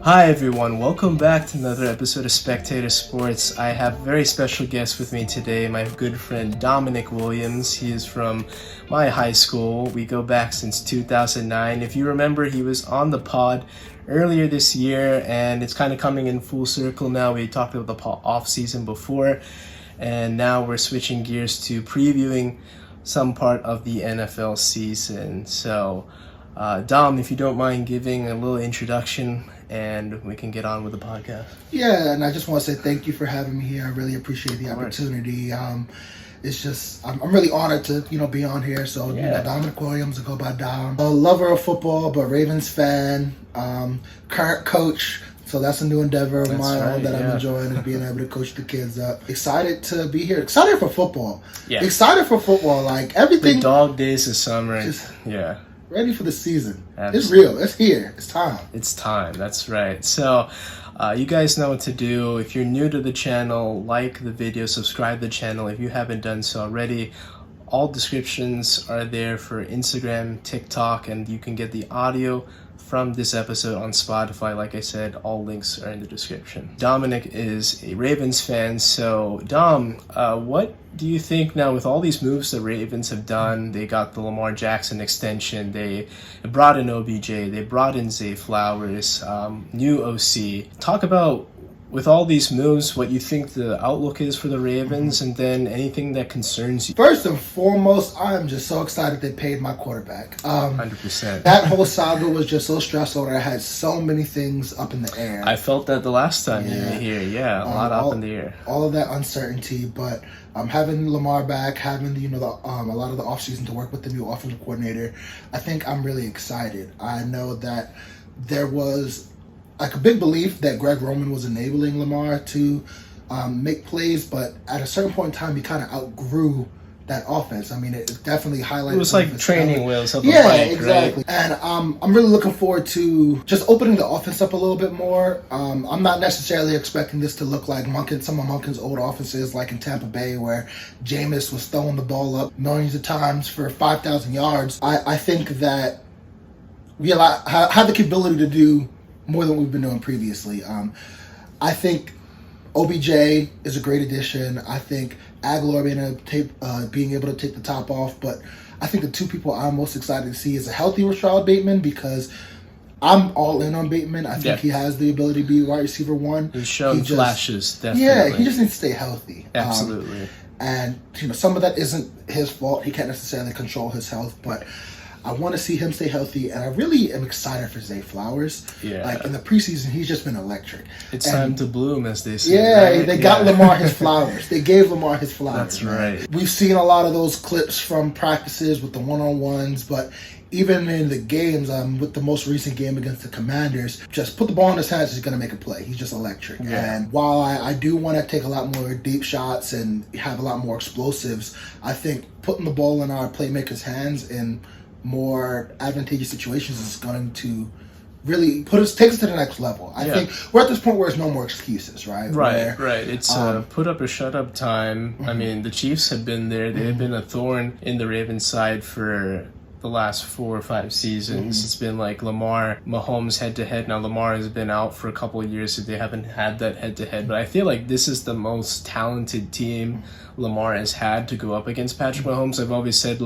Hi everyone, welcome back to another episode of Spectator Sports. I have a very special guest with me today, my good friend Dominic Williams. He is from my high school. We go back since 2009. If you remember, he was on the pod earlier this year, and it's kind of coming in full circle now. We talked about the off season before, and now we're switching gears to previewing some part of the NFL season. So, Dom, if you don't mind giving a little introduction, and we can get on with the podcast. Yeah, and I just want to say thank you for having me here. I really appreciate the opportunity. It's just, I'm really honored to, be on here. So, Dominic Williams, I go by Dom. A lover of football, but Ravens fan, current coach. So that's a new endeavor of mine that I'm enjoying, is being able to coach the kids up. Excited to be here. Excited for football. Yeah. Excited for football. Like everything. The dog days of summer. Yeah. Ready for the season. Absolutely. It's real. It's here. It's time. It's time. That's right. So, you guys know what to do. If you're new to the channel, like the video, subscribe to the channel if you haven't done so already. All descriptions are there for Instagram, TikTok, and you can get the audio from this episode on Spotify. Like I said, all links are in the description. Dominic is a Ravens fan. So, Dom, what do you think now with all these moves the Ravens have done? They got the Lamar Jackson extension. They brought in OBJ. They brought in Zay Flowers, new OC. Talk about, with all these moves, what you think the outlook is for the Ravens, and then anything that concerns you. First and foremost, I'm just so excited they paid my quarterback. 100%. That whole saga was just so stressful, and I had so many things up in the air. I felt that the last time you were here. Yeah, a lot up in the air. All of that uncertainty, but having Lamar back, having a lot of the offseason to work with the new offensive coordinator, I think I'm really excited. I know that there was a big belief that Greg Roman was enabling Lamar to make plays, but at a certain point in time, he kind of outgrew that offense. I mean, it definitely highlighted. It was like training wheels up a bike, exactly. Right? And I'm really looking forward to just opening the offense up a little bit more. I'm not necessarily expecting this to look like some of Monken's old offenses, like in Tampa Bay, where Jameis was throwing the ball up millions of times for 5,000 yards. I think that we have the capability to do more than we've been doing previously. I think OBJ is a great addition. I think Aguilar being able to take the top off. But I think the two people I'm most excited to see is a healthy Rashad Bateman, because I'm all in on Bateman. I think he has the ability to be wide receiver one. He's shown flashes, definitely. Yeah, he just needs to stay healthy. Absolutely. And some of that isn't his fault. He can't necessarily control his health, but I want to see him stay healthy, and I really am excited for Zay Flowers. Yeah. Like in the preseason, he's just been electric. It's time to bloom, as they say. Yeah, right? They got Lamar his flowers. They gave Lamar his flowers. That's right. We've seen a lot of those clips from practices with the one-on-ones, but even in the games, with the most recent game against the Commanders, just put the ball in his hands, he's going to make a play. He's just electric. Yeah. And while I do want to take a lot more deep shots and have a lot more explosives, I think putting the ball in our playmakers' hands in more advantageous situations is going to really take us to the next level. I think we're at this point where there's no more excuses, right? Right. It's put up or shut up time. Mm-hmm. I mean, the Chiefs have been there. They've been a thorn in the Ravens side for the last 4 or 5 seasons. It's been like Lamar, Mahomes head-to-head. Now, Lamar has been out for a couple of years, so they haven't had that head-to-head. But I feel like this is the most talented team Lamar has had to go up against Patrick Mahomes. I've always said,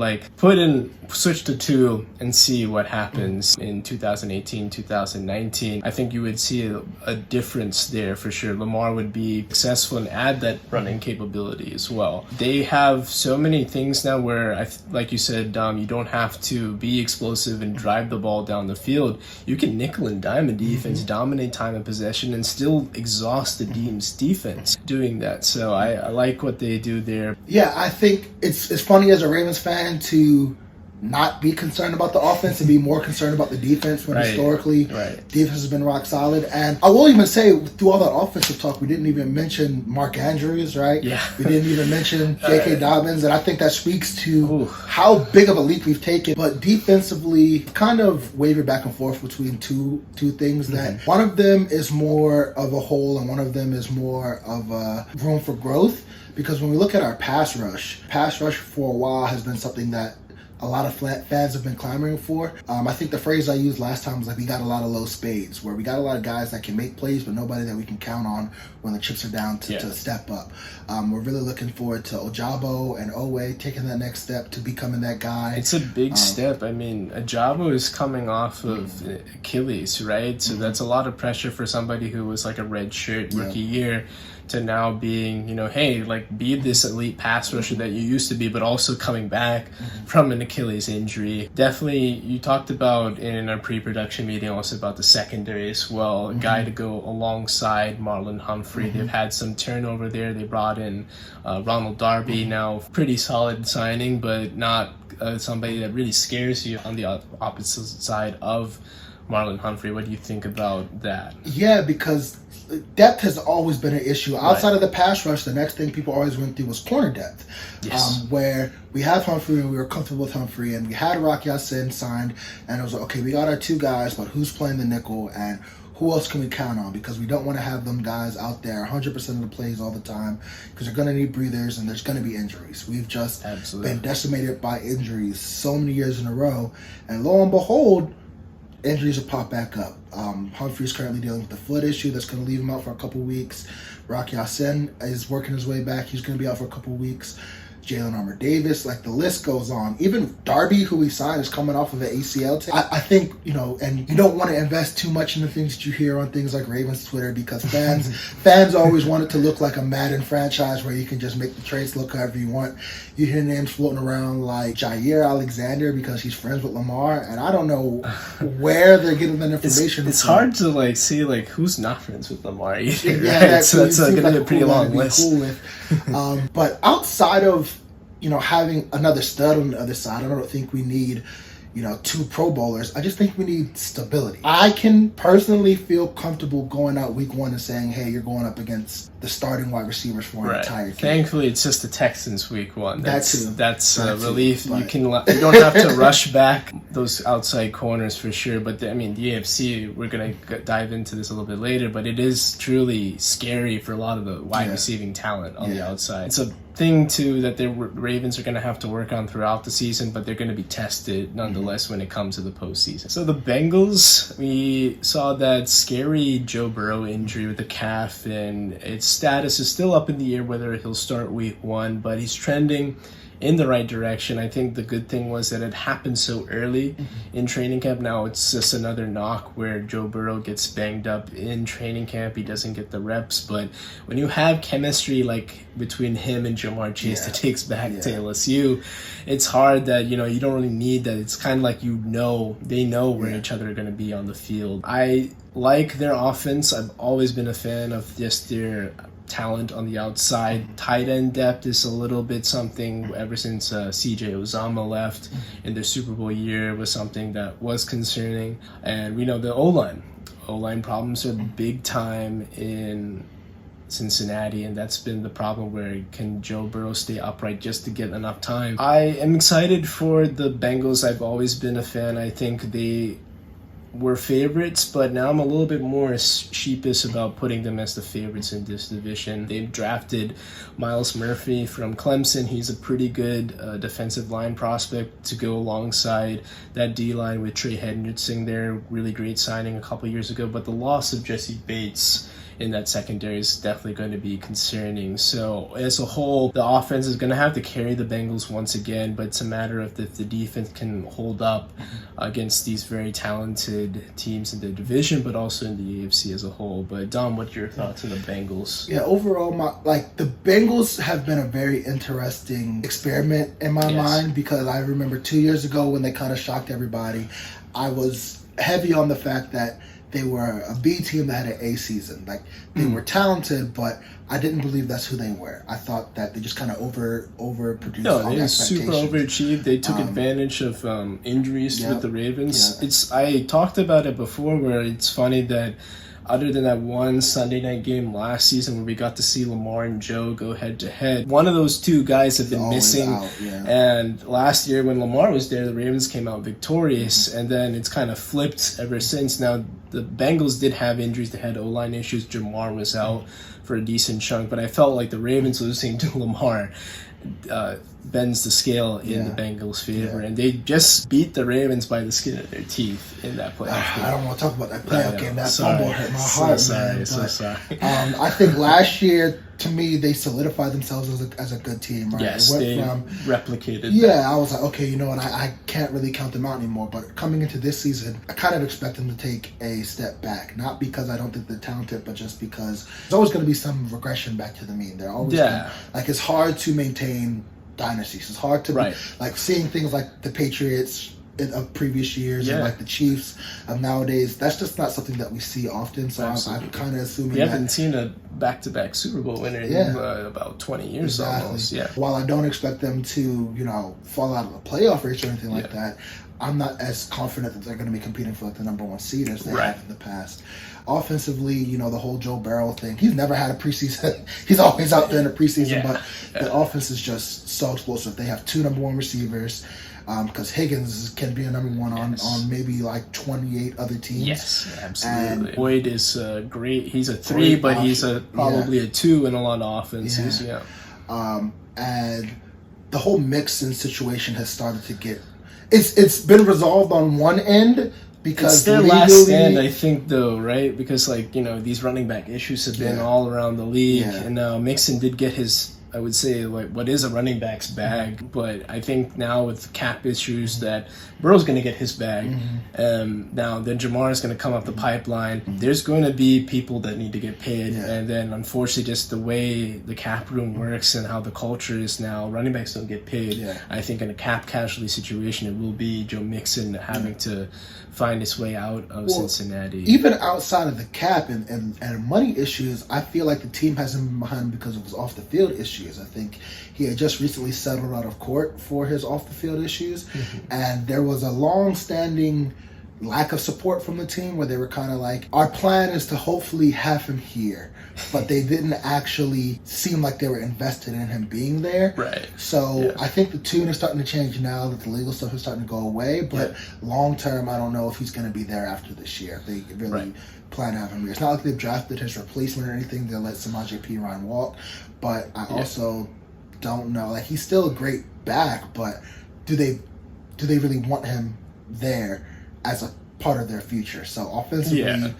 switch to 2 and see what happens in 2018, 2019. I think you would see a difference there for sure. Lamar would be successful and add that running capability as well. They have so many things now where, like you said, Dom, you don't have to be explosive and drive the ball down the field. You can nickel and dime a defense, dominate time of possession, and still exhaust the team's defense doing that. So I like what they do there. Yeah, I think it's funny as a Ravens fan to not be concerned about the offense and be more concerned about the defense when historically defense has been rock solid. And I will even say, through all that offensive talk, we didn't even mention Mark Andrews, right? Yeah. We didn't even mention J.K. Dobbins, and I think that speaks to how big of a leap we've taken. But defensively, kind of wavered back and forth between two things. That one of them is more of a hole and one of them is more of a room for growth. Because when we look at our pass rush for a while has been something that a lot of fans have been clamoring for. I think the phrase I used last time was like, we got a lot of low spades, where we got a lot of guys that can make plays, but nobody that we can count on when the chips are down to step up. We're really looking forward to Ojabo and Owe taking that next step to becoming that guy. It's a big step. I mean, Ojabo is coming off of Achilles, right? So that's a lot of pressure for somebody who was like a red shirt rookie year to now being, hey, like be this elite pass rusher that you used to be, but also coming back from an Achilles injury. Definitely, you talked about in our pre-production meeting also about the secondary as well, a guy to go alongside Marlon Humphrey. They've had some turnover there. They brought in Ronald Darby, now pretty solid signing, but not somebody that really scares you on the opposite side of Marlon Humphrey. What do you think about that? Yeah, because depth has always been an issue. Outside of the pass rush, the next thing people always went through was corner depth. Yes. Where we have Humphrey and we were comfortable with Humphrey, and we had Rocky Sin signed, and it was like, okay, we got our two guys, but who's playing the nickel and who else can we count on? Because we don't want to have them guys out there 100% of the plays all the time, because they're going to need breathers and there's going to be injuries. We've just been decimated by injuries so many years in a row, and lo and behold, injuries will pop back up. Humphrey's currently dealing with a foot issue that's going to leave him out for a couple weeks. Rocky Sin is working his way back. He's going to be out for a couple weeks. Jalen Armour Davis, like the list goes on. Even Darby, who we signed, is coming off of an ACL team. I think, and you don't want to invest too much in the things that you hear on things like Ravens Twitter, because fans always want it to look like a Madden franchise where you can just make the trades look however you want. You hear names floating around like Jair Alexander because he's friends with Lamar, and I don't know where they're getting that information. It's hard to see who's not friends with Lamar either. Yeah, right? So that's going to be a pretty long list. Cool with. But outside of having another stud on the other side, I don't think we need, two Pro Bowlers. I just think we need stability. I can personally feel comfortable going out week one and saying, hey, you're going up against the starting wide receivers for an entire team. Thankfully, it's just the Texans week one. That's a relief. But you don't have to rush back those outside corners for sure. But the AFC, we're going to dive into this a little bit later, but it is truly scary for a lot of the wide receiving talent on the outside. It's a thing too that the Ravens are going to have to work on throughout the season, but they're going to be tested nonetheless when it comes to the postseason. So the Bengals, we saw that scary Joe Burrow injury with the calf, and its status is still up in the air whether he'll start week one, but he's trending in the right direction. I think the good thing was that it happened so early in training camp. Now it's just another knock where Joe Burrow gets banged up in training camp. He doesn't get the reps, but when you have chemistry like between him and Jamar Chase that takes back to LSU, it's hard that, you don't really need that. It's kind of like, they know where each other are going to be on the field. I like their offense. I've always been a fan of just their talent on the outside. Tight end depth is a little bit something ever since CJ Uzomah left in their Super Bowl year was something that was concerning. And we know the O-line problems are big time in Cincinnati, and that's been the problem. Where can Joe Burrow stay upright just to get enough time? I am excited for the Bengals. I've always been a fan. I think they were favorites, but now I'm a little bit more sheepish about putting them as the favorites in this division. They've drafted Miles Murphy from Clemson. He's a pretty good defensive line prospect to go alongside that D-line with Trey Hendrickson there. Really great signing a couple years ago, but the loss of Jesse Bates in that secondary is definitely going to be concerning. So as a whole, the offense is going to have to carry the Bengals once again, but it's a matter of if the defense can hold up against these very talented teams in the division, but also in the AFC as a whole. But Dom, what's your thoughts on the Bengals? Yeah, overall, the Bengals have been a very interesting experiment in my mind, because I remember 2 years ago when they kind of shocked everybody, I was heavy on the fact that they were a B team that had an A season. Like, they were talented, but I didn't believe that's who they were. I thought that they just kind of overproduced. No, they super overachieved. They took advantage of injuries with the Ravens. I talked about it before, where it's funny that other than that one Sunday night game last season where we got to see Lamar and Joe go head-to-head, one of those two guys have been missing. And last year when Lamar was there, the Ravens came out victorious, and then it's kind of flipped ever since. Now, the Bengals did have injuries. They had O-line issues. Jamar was out for a decent chunk, but I felt like the Ravens losing to Lamar bends the scale in the Bengals' favor, and they just beat the Ravens by the skin of their teeth in that playoff game. I don't want to talk about that playoff game. That fumble hurt my heart, man. Sorry. I think last year, to me, they solidified themselves as a good team. Right? Yes, they replicated. Yeah, I was like, okay, you know what? I can't really count them out anymore. But coming into this season, I kind of expect them to take a step back. Not because I don't think they're talented, but just because there's always going to be some regression back to the mean. They're always like, it's hard to maintain dynasties. It's hard to like seeing things like the Patriots of previous years and like the Chiefs of nowadays. That's just not something that we see often. So I'm kind of assuming we haven't seen a back-to-back Super Bowl winner in about 20 years almost. Yeah. While I don't expect them to, fall out of the playoff race or anything like that, I'm not as confident that they're going to be competing for like the number one seed as they have in the past. Offensively, the whole Joe Burrow thing, he's never had a preseason. He's always out there in the preseason, but the offense is just so explosive. They have 2 number one receivers, because Higgins can be a number one on maybe like 28 other teams. Yes, absolutely. And Boyd is great. He's a 3, but he's probably a 2 in a lot of offenses. And the whole Mixon situation has started to get... It's been resolved on one end, because it's their last stand, I think, though, right? Because, these running back issues have been all around the league, and now Mixon did get his, I would say, what is a running back's bag, but I think now with cap issues that Burrow's going to get his bag. Now, then Jamar is going to come up the pipeline. There's going to be people that need to get paid, and then unfortunately, just the way the cap room works and how the culture is now, running backs don't get paid. I think in a cap casualty situation, it will be Joe Mixon having to find his way out of Cincinnati. Even outside of the cap and money issues, I feel like the team has him behind because of his off the field issues. I think he had just recently settled out of court for his off the field issues, and there was a long standing lack of support from the team where they were kind of like, our plan is to hopefully have him here, but they didn't actually seem like they were invested in him being there. Right. So I think the tune is starting to change now that the legal stuff is starting to go away, but long term, I don't know if he's going to be there after this year. If they really plan to have him here. It's not like they've drafted his replacement or anything. They'll let Samaje Perine walk, but I also don't know. Like, he's still a great back, but do they really want him there as a part of their future? So offensively,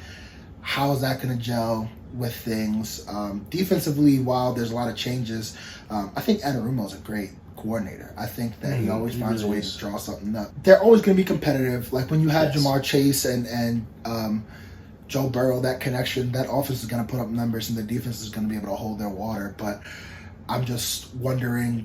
how is that going to gel with things? Defensively, while there's a lot of changes, I think Anarumo's a great coordinator. I think that he always finds a way to draw something up. They're always going to be competitive. Like when you have Jamar Chase and Joe Burrow, that connection, that offense is going to put up numbers and the defense is going to be able to hold their water. But I'm just wondering,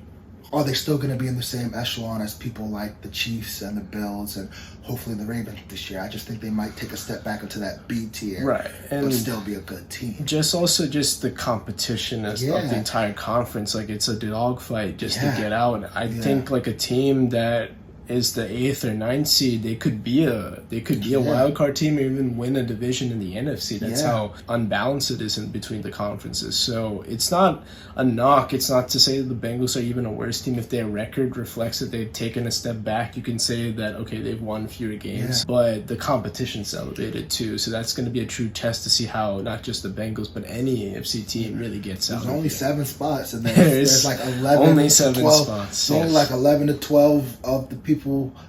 are they still going to be in the same echelon as people like the Chiefs and the Bills and hopefully the Ravens this year? I just think they might take a step back into that B tier, but still be a good team. Just the competition of the entire conference, like it's a dogfight just to get out. I think like a team that is the 8th or 9th seed, they could be a wild card team or even win a division in the NFC. That's how unbalanced it is in between the conferences. So it's not a knock. It's not to say that the Bengals are even a worse team. If their record reflects that they've taken a step back, you can say that, okay, they've won fewer games, but the competition's elevated too. So that's going to be a true test to see how not just the Bengals, but any AFC team really gets out. There's only 7 spots, and there's like 11 only to 7 12. spots. Only like 11 to 12 of the people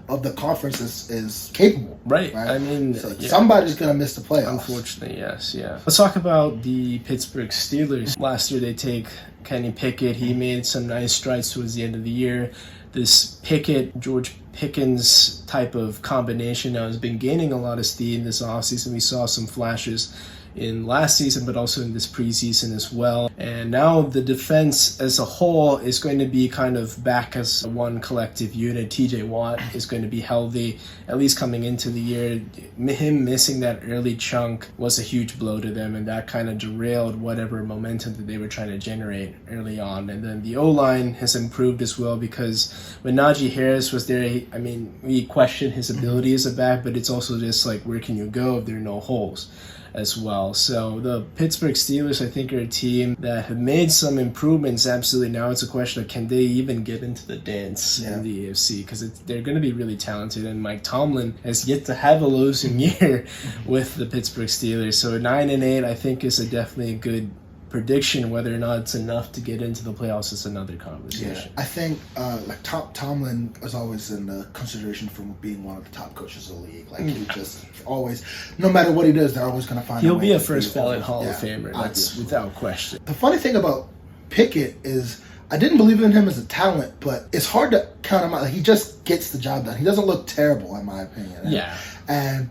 of the conference is capable. Right. I mean, so somebody's going to miss the playoffs. Unfortunately, yes. Let's talk about the Pittsburgh Steelers. Last year, they take Kenny Pickett. He made some nice strides towards the end of the year. This Pickett, George Pickens type of combination now has been gaining a lot of steam this offseason. We saw some flashes in last season, but also in this preseason as well. And now the defense as a whole is going to be kind of back as one collective unit. TJ Watt is going to be healthy, at least coming into the year. Him missing that early chunk was a huge blow to them, and that kind of derailed whatever momentum that they were trying to generate early on. And then the O-line has improved as well, because when Najee Harris was there, I mean, we questioned his ability as a back, but it's also just like, where can you go if there are no holes as well? So the Pittsburgh Steelers, I think, are a team that have made some improvements. Absolutely. Now it's a question of, can they even get into the dance in the AFC? Because they're going to be really talented, and Mike Tomlin has yet to have a losing year with the Pittsburgh Steelers. So 9-8, I think, is definitely a good prediction. Whether or not it's enough to get into the playoffs is another conversation. I think like Tomlin is always in the consideration for being one of the top coaches of the league. Like he just always, no matter what he does, they're always going to find. He'll be a first ballot Hall of Famer. That's without question. The funny thing about Pickett is I didn't believe in him as a talent, but it's hard to count him out. Like, he just gets the job done. He doesn't look terrible, in my opinion. And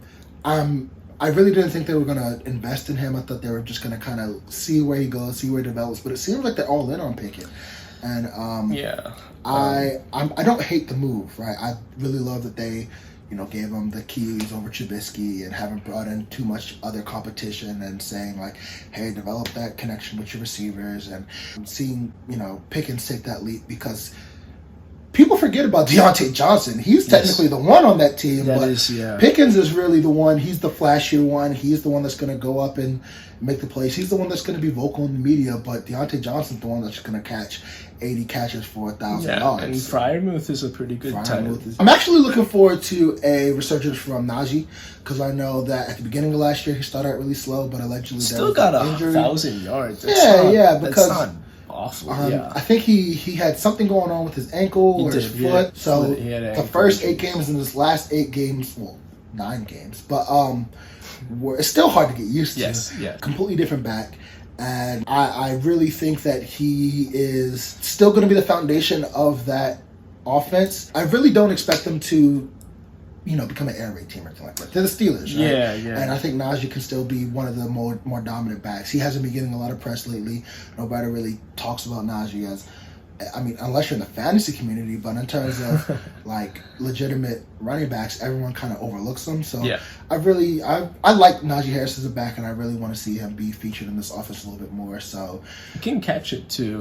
I really didn't think they were going to invest in him. I thought they were just going to kind of see where he goes, see where he develops. But it seems like they're all in on Pickett. And I don't hate the move, right? I really love that they, gave him the keys over Trubisky and haven't brought in too much other competition and saying like, hey, develop that connection with your receivers, and seeing, Pickens take that leap, because people forget about Deontay Johnson. He's technically the one on that team, Pickens is really the one. He's the flashier one. He's the one that's going to go up and make the plays. He's the one that's going to be vocal in the media, but Deontay Johnson's the one that's going to catch 80 catches for 1,000 yards. And Freiermuth is a pretty good tight end. I'm actually looking forward to a resurgence from Najee, because I know that at the beginning of last year he started out really slow, but allegedly still got 1,000 yards. Because that's not awful. I think he had something going on with his ankle or his foot. So the first 8 games and his last 8 games, 9 games, but it's still hard to get used to. Completely different back. And I really think that he is still going to be the foundation of that offense. I really don't expect them to, become an air raid team or anything like that. They're the Steelers, right? And I think Najee can still be one of the more dominant backs. He hasn't been getting a lot of press lately. Nobody really talks about Najee as, unless you're in the fantasy community, but in terms of like legitimate running backs, everyone kind of overlooks them. So I like Najee Harris as a back, and I really want to see him be featured in this offense a little bit more. So he can catch it too.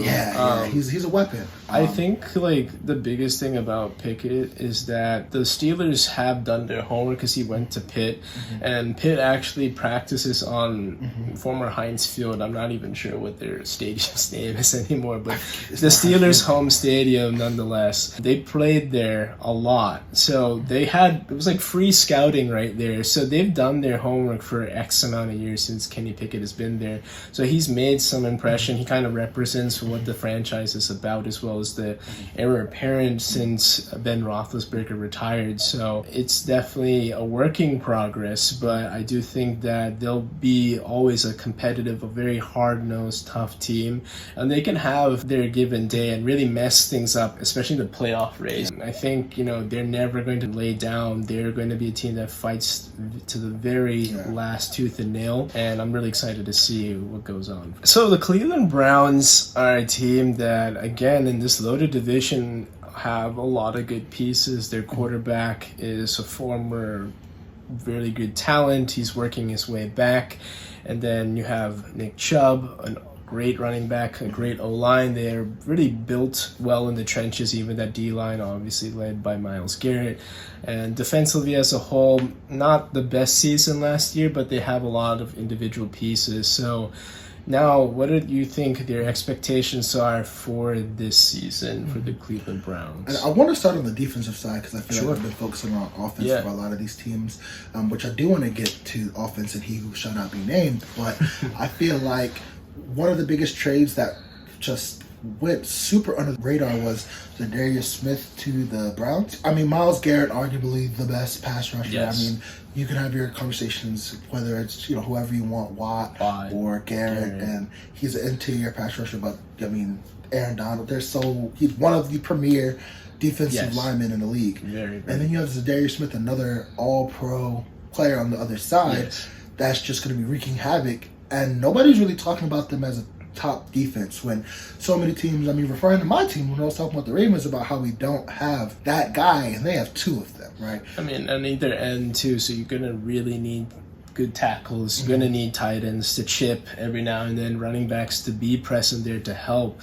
He's a weapon. I think like the biggest thing about Pickett is that the Steelers have done their homework, because he went to Pitt, and Pitt actually practices on former Heinz Field. I'm not even sure what their stadium's name is anymore, but the Steelers home stadium nonetheless. They played there a lot, so it was like free scouting right there. So they've done their homework for X amount of years since Kenny Pickett has been there. So he's made some impression. He kind of represents what the franchise is about, as well as the heir apparent since Ben Roethlisberger retired. So it's definitely a work in progress, but I do think that they'll be always a competitive, a very hard-nosed, tough team, and they can have their given day and really mess things up, especially the playoff race. I think, they're never going to lay down. They're going to be a team that fights to the very last tooth and nail, and I'm really excited to see what goes on. So the Cleveland Browns are a team that, again, in this loaded division, have a lot of good pieces. Their quarterback is a former really good talent. He's working his way back. And then you have Nick Chubb, an great running back, a great O-line. They're really built well in the trenches, even that D-line, obviously led by Myles Garrett. And defensively as a whole, not the best season last year, but they have a lot of individual pieces. So now, what do you think their expectations are for this season for the Cleveland Browns? And I want to start on the defensive side, because I feel like we've been focusing on offense for a lot of these teams, which I do want to get to offense and he who shall not be named. But I feel like one of the biggest trades that just went super under the radar was the Darius Smith to the Browns. Myles Garrett, arguably the best pass rusher. You can have your conversations, whether it's whoever you want, Watt or Garrett, and he's an interior pass rusher. But Aaron Donald, he's one of the premier defensive linemen in the league. And then you have Darius Smith, another All-Pro player on the other side, that's just going to be wreaking havoc. And nobody's really talking about them as a top defense, when so many teams, referring to my team when I was talking about the Ravens, about how we don't have that guy, and they have 2 of them, right? On either end too, so you're going to really need good tackles. You're going to need tight ends to chip every now and then, running backs to be present there to help.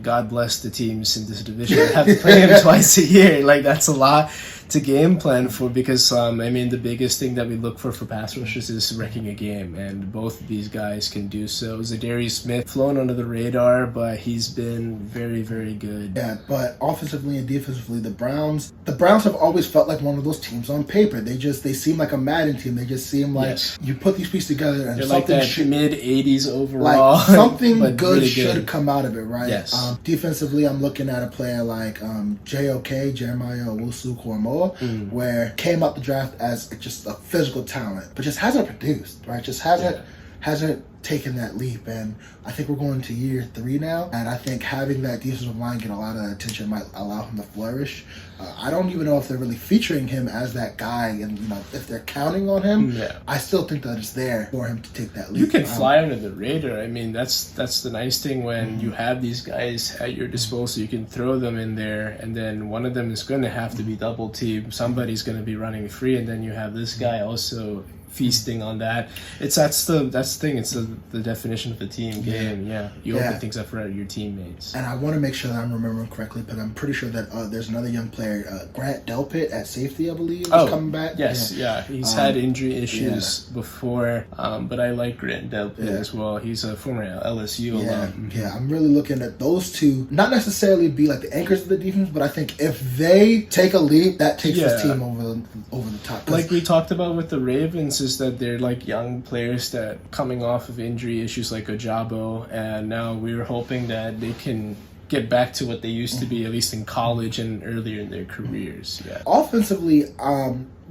God bless the teams in this division that have to play him twice a year. Like, that's a lot to game plan for, because I mean, the biggest thing that we look for pass rushers is wrecking a game, and both of these guys can do so. Zadarius Smith flown under the radar, but he's been very, very good. Yeah, but offensively and defensively, the Browns have always felt like one of those teams on paper. They seem like a Madden team. They just seem like you put these pieces together and they're something like that mid-80s overall. Like something but good really should come out of it, right? Yes. Defensively, I'm looking at a player like JOK, Jeremiah Owusu-Koramoah, where came up the draft as just a physical talent, but just hasn't produced, right? Just hasn't taken that leap, and I think we're going to year 3 now, and I think having that defensive line get a lot of attention might allow him to flourish. I don't even know if they're really featuring him as that guy, and if they're counting on him. I still think that it's there for him to take that leap. You can fly under the radar. I mean, that's the nice thing when you have these guys at your disposal. You can throw them in there, and then one of them is going to have to be double teamed. Somebody's going to be running free, and then you have this guy also feasting on that. That's the thing. It's the definition of the team game. You open things up for your teammates. And I want to make sure that I'm remembering correctly, but I'm pretty sure that there's another young player, Grant Delpit at safety, I believe, is coming back. Yes, he's had injury issues before, but I like Grant Delpit as well. He's a former LSU alum. I'm really looking at those two, not necessarily be like the anchors of the defense, but I think if they take a leap, that takes this team over the top. Like we talked about with the Ravens, is that they're like young players that coming off of injury issues like Ojabo, and now we're hoping that they can get back to what they used to be, at least in college and earlier in their careers. Offensively,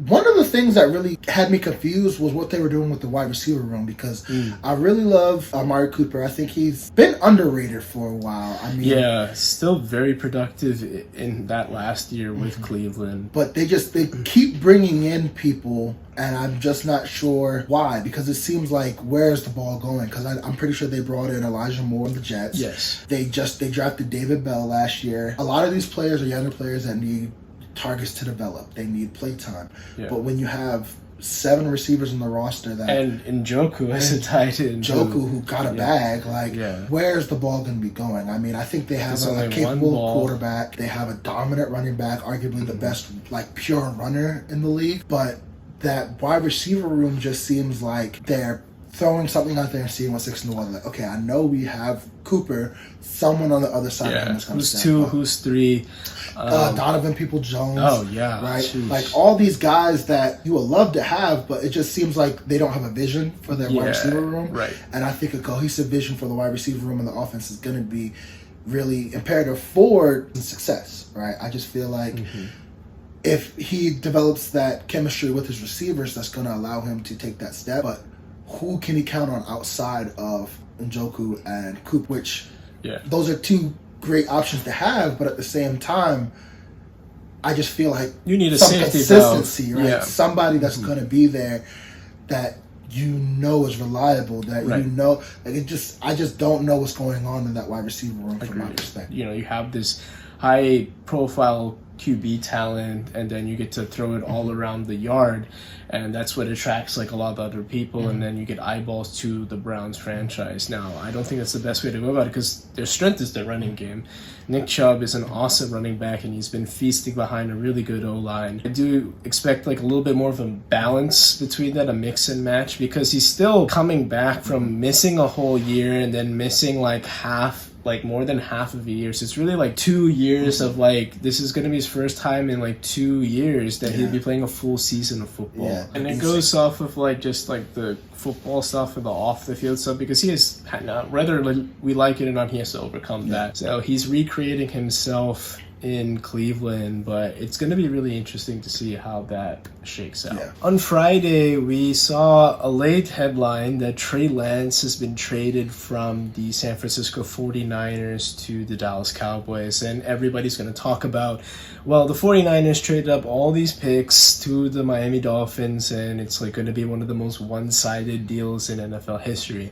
one of the things that really had me confused was what they were doing with the wide receiver room, because I really love Amari Cooper. I think he's been underrated for a while. I mean, still very productive in that last year with Cleveland. But they keep bringing in people, and I'm just not sure why, because it seems like, where's the ball going? Because I'm pretty sure they brought in Elijah Moore on the Jets. Yes. They drafted David Bell last year. A lot of these players are younger players that need targets to develop. They need play time. But when you have 7 receivers in the roster and Njoku as a tight end, who got a bag, where's the ball going to be going? I mean, I think they have a capable quarterback. They have a dominant running back, arguably the best pure runner in the league, but that wide receiver room just seems like they're throwing something out there and seeing what sticks in the wall. Like, okay, I know we have Cooper, someone on the other side of him is going to step up. Who's 3? Donovan Peoples-Jones. Right? Jeez. Like, all these guys that you would love to have, but it just seems like they don't have a vision for their wide receiver room. Right. And I think a cohesive vision for the wide receiver room and the offense is going to be really imperative for success, right? I just feel like if he develops that chemistry with his receivers, that's going to allow him to take that step. But who can he count on outside of Njoku and Coop, which those are 2 great options to have, but at the same time, I just feel like you need some safety consistency, valve. right? Somebody that's going to be there that is reliable, that I just don't know what's going on in that wide receiver room from my perspective. You have this high profile QB talent, and then you get to throw it all around the yard, and that's what attracts a lot of other people, and then you get eyeballs to the Browns franchise. Now, I don't think that's the best way to go about it, because their strength is their running game. Nick Chubb is an awesome running back, and he's been feasting behind a really good O-line. I do expect a little bit more of a balance between that, a mix and match, because he's still coming back from missing a whole year and then missing more than half of a year. So it's really 2 years of this is going to be his first time in 2 years that he'll be playing a full season of football. And it goes off of just the football stuff and the off the field stuff, because he is, whether we like it or not, he has to overcome that. So he's recreating himself in Cleveland, but it's going to be really interesting to see how that shakes out. On Friday, we saw a late headline that Trey Lance has been traded from the San Francisco 49ers to the Dallas Cowboys, and everybody's going to talk about, the 49ers traded up all these picks to the Miami Dolphins, and it's going to be one of the most one-sided deals in NFL history.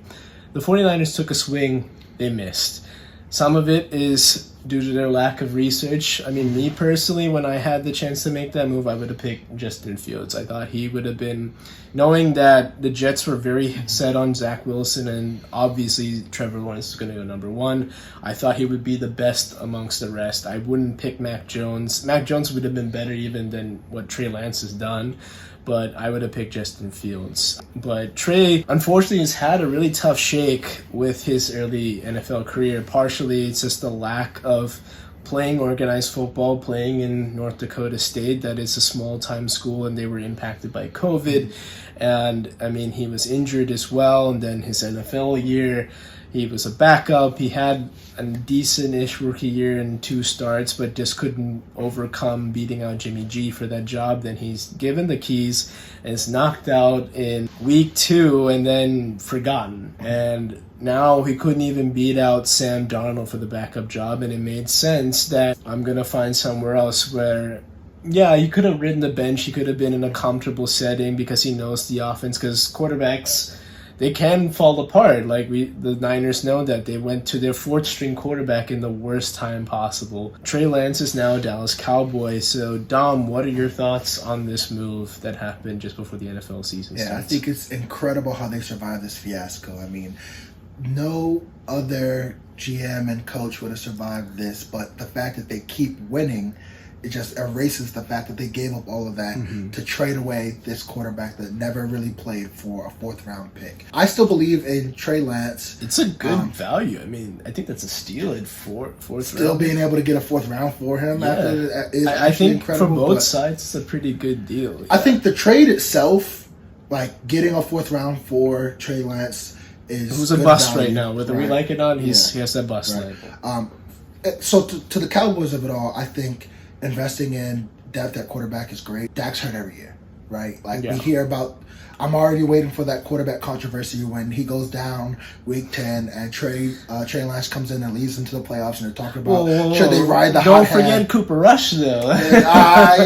The 49ers took a swing, they missed. Some of it is due to their lack of research. I mean, me personally, when I had the chance to make that move, I would have picked Justin Fields. I thought he would have been, knowing that the Jets were very set on Zach Wilson and obviously Trevor Lawrence is going to go number one, I thought he would be the best amongst the rest. I wouldn't pick Mac Jones. Mac Jones would have been better even than what Trey Lance has done, but I would have picked Justin Fields. But Trey, unfortunately, has had a really tough shake with his early NFL career. Partially, it's just the lack of playing organized football, playing in North Dakota State. That is a small-time school, and they were impacted by COVID. And, I mean, he was injured as well, and then his NFL year, he was a backup. He had a decent-ish rookie year and 2 starts, but just couldn't overcome beating out Jimmy G for that job. Then he's given the keys and is knocked out in week 2 and then forgotten. And now he couldn't even beat out Sam Darnold for the backup job, and it made sense that I'm going to find somewhere else where, yeah, he could have ridden the bench. He could have been in a comfortable setting because he knows the offense, because quarterbacks, they can fall apart. Like the Niners know that. They went to their 4th string quarterback in the worst time possible. Trey Lance is now a Dallas Cowboy. So, Dom, what are your thoughts on this move that happened just before the NFL season starts? I think it's incredible how they survived this fiasco. I mean, no other GM and coach would have survived this, but the fact that they keep winning, it just erases the fact that they gave up all of that to trade away this quarterback that never really played for a 4th-round pick. I still believe in Trey Lance. It's a good value. I mean, I think that's a steal at fourth round. Still being able to get a 4th round for him is I think incredible. For both sides, it's a pretty good deal. Yeah. I think the trade itself, like getting a 4th round for Trey Lance, is who's a bust value, right now. Whether we like it or not, he has that bust label. So to the Cowboys of it all, I think investing in depth at quarterback is great. Dak's hurt every year, right? Like we hear about, I'm already waiting for that quarterback controversy when he goes down week 10 and Trey Lance comes in and leads them to the playoffs, and they're talking about should they ride the hot Don't hand. forget Cooper Rush, though. Right.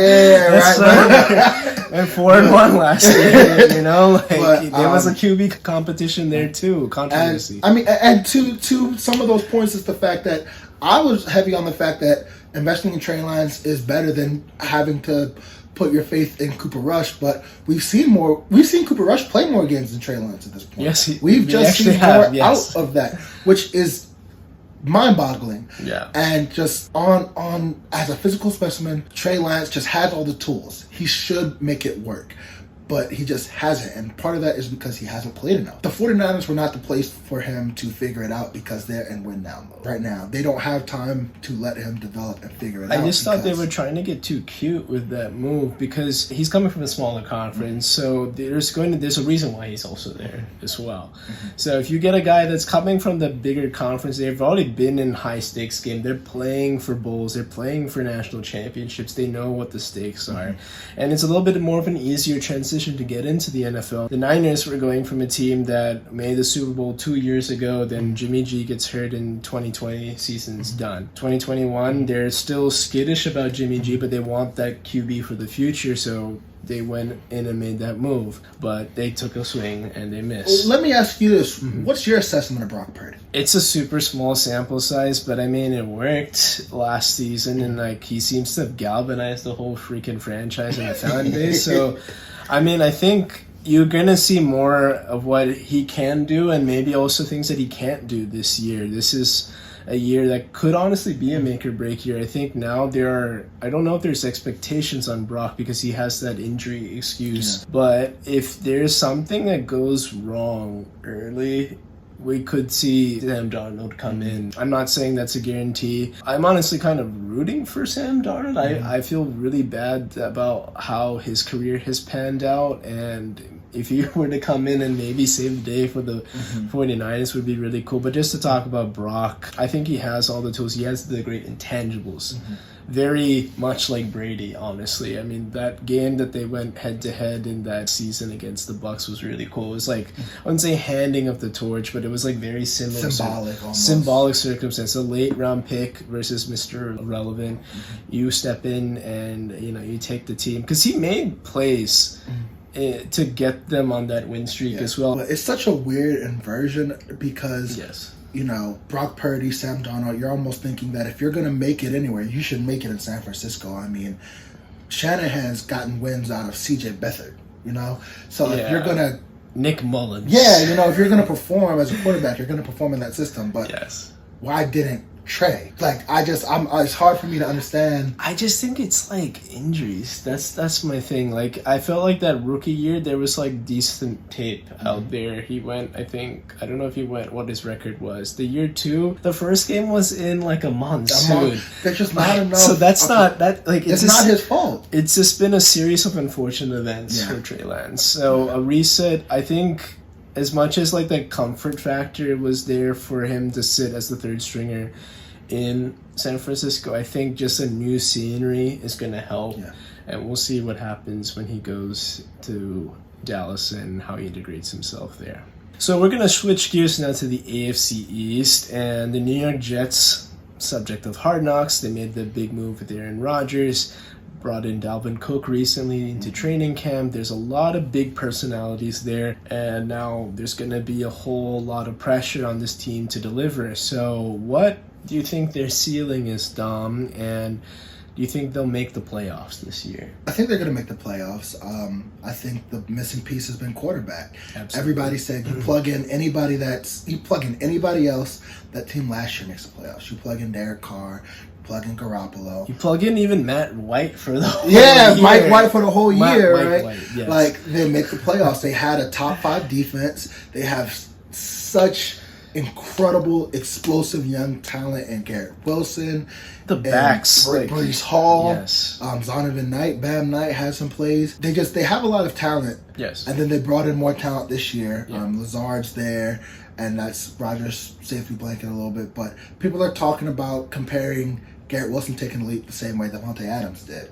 And 4-1 last year, you know? Like, there was a QB competition there, too. Controversy. And to some of those points is the fact that I was heavy on the fact that investing in Trey Lance is better than having to put your faith in Cooper Rush, but we've seen Cooper Rush play more games than Trey Lance at this point. Yes, we've just seen more out of that, which is mind-boggling. Yeah. And just on as a physical specimen, Trey Lance just has all the tools. He should make it work, but he just hasn't. And part of that is because he hasn't played enough. The 49ers were not the place for him to figure it out because they're in win-now mode right now. They don't have time to let him develop and figure it out. I just thought they were trying to get too cute with that move because he's coming from a smaller conference, so there's a reason why he's also there as well. So if you get a guy that's coming from the bigger conference, they've already been in high-stakes game. They're playing for bowls. They're playing for national championships. They know what the stakes are. And it's a little bit more of an easier transition to get into the NFL. The Niners were going from a team that made the Super Bowl 2 years ago, then Jimmy G gets hurt in 2020, season's done. 2021, they're still skittish about Jimmy G, but they want that QB for the future, so they went in and made that move, but they took a swing and they missed. Let me ask you this. What's your assessment of Brock Purdy? It's a super small sample size, but I mean, it worked last season, and like he seems to have galvanized the whole freaking franchise and the fan base, so I mean, I think you're going to see more of what he can do and maybe also things that he can't do this year. This is a year that could honestly be a make or break year. I think now I don't know if there's expectations on Brock because he has that injury excuse, but if there's something that goes wrong early, we could see Sam Darnold come in. I'm not saying that's a guarantee. I'm honestly kind of rooting for Sam Darnold. I feel really bad about how his career has panned out, and if he were to come in and maybe save the day for the 49ers would be really cool. But just to talk about Brock, I think he has all the tools. He has the great intangibles. Very much like Brady, honestly. I mean, that game that they went head-to-head in that season against the Bucs was really cool. It was like, I wouldn't say handing of the torch, but it was like very similar. Symbolic circumstance. A late-round pick versus Mr. Irrelevant. You step in and, you take the team. Because he made plays to get them on that win streak as well. But it's such a weird inversion because Brock Purdy, Sam Darnold, you're almost thinking that if you're going to make it anywhere, you should make it in San Francisco. I mean, Shanahan's gotten wins out of C.J. Beathard, So if you're going to... Nick Mullins. Yeah, if you're going to perform as a quarterback, you're going to perform in that system. But yes. Why didn't Trey? It's hard for me to understand. I just think it's injuries. That's my thing. I felt like that rookie year there was decent tape out there. He went, I don't know if he went what his record was. The year 2, the first game was in a monsoon. There's just not enough. So that's not that it's not his fault. It's just been a series of unfortunate events for Trey Lance. So a reset, I think. As much as the comfort factor was there for him to sit as the third stringer in San Francisco, I think just a new scenery is going to help. Yeah. And we'll see what happens when he goes to Dallas and how he integrates himself there. So we're going to switch gears now to the AFC East, and the New York Jets, subject of Hard Knocks. They made the big move with Aaron Rodgers. Brought in Dalvin Cook recently into training camp. There's a lot of big personalities there, and now there's going to be a whole lot of pressure on this team to deliver. So what do you think their ceiling is, Dom? And do you think they'll make the playoffs this year? I think they're going to make the playoffs. I think the missing piece has been quarterback. Absolutely. Everybody said you plug in anybody else, that team last year makes the playoffs. You plug in Derek Carr, plug in Garoppolo. You plug in even Matt White for the whole year. Mike White for the whole year, right? White, yes. They make the playoffs. They had a top 5 defense. They have such incredible, explosive young talent in Garrett Wilson. The backs. Breece Hall. Yes. Zonovan Knight, Bam Knight has some plays. They have a lot of talent. Yes. And then they brought in more talent this year. Yeah. Lazard's there. And that's Rodgers' safety blanket a little bit. But people are talking about comparing Garrett Wilson taking the leap the same way Davante Adams did,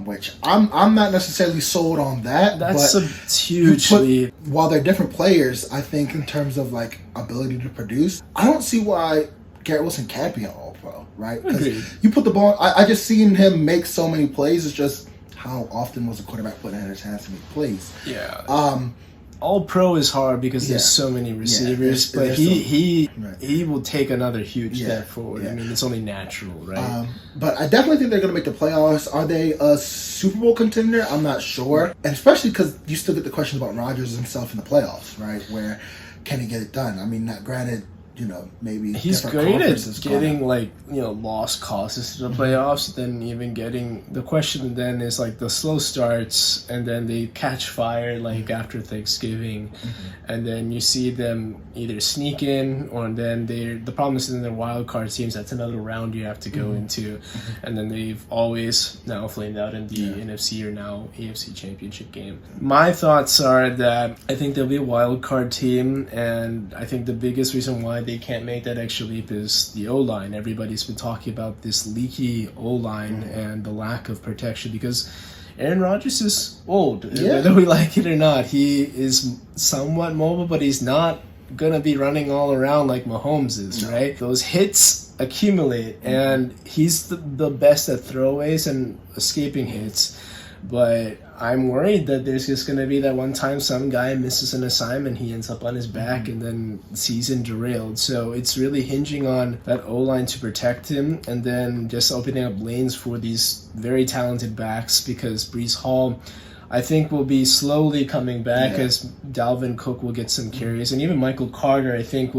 which I'm not necessarily sold on that. That's but a huge leap. While they're different players, I think in terms of ability to produce, I don't see why Garrett Wilson can't be an All-Pro, right? Because you put the ball. I just seen him make so many plays. It's just how often was a quarterback put in his hands to make plays? Yeah. All-Pro is hard because there's so many receivers, but he will take another huge step forward. I mean, it's only natural, right? But I definitely think they're going to make the playoffs. Are they a Super Bowl contender? I'm not sure. And especially because you still get the questions about Rodgers himself in the playoffs, right? Where can he get it done? I mean, not granted, maybe he's great at getting lost causes to the playoffs. Then even getting the question then is the slow starts and then they catch fire after Thanksgiving, and then you see them either sneak in or then the problem is in their wild card teams. That's another round you have to go into, and then they've always now flamed out in the NFC or now AFC Championship game. My thoughts are that I think they'll be a wild card team, and I think the biggest reason why they can't make that extra leap is the O-line. Everybody's been talking about this leaky O-line and the lack of protection because Aaron Rodgers is old. Whether we like it or not, he is somewhat mobile, but he's not going to be running all around like Mahomes is, right? Those hits accumulate, and he's the best at throwaways and escaping hits. But I'm worried that there's just going to be that one time some guy misses an assignment, he ends up on his back, and then season derailed. So it's really hinging on that O-line to protect him, and then just opening up lanes for these very talented backs, because Breece Hall, I think, will be slowly coming back as Dalvin Cook will get some carries, and even Michael Carter, I think,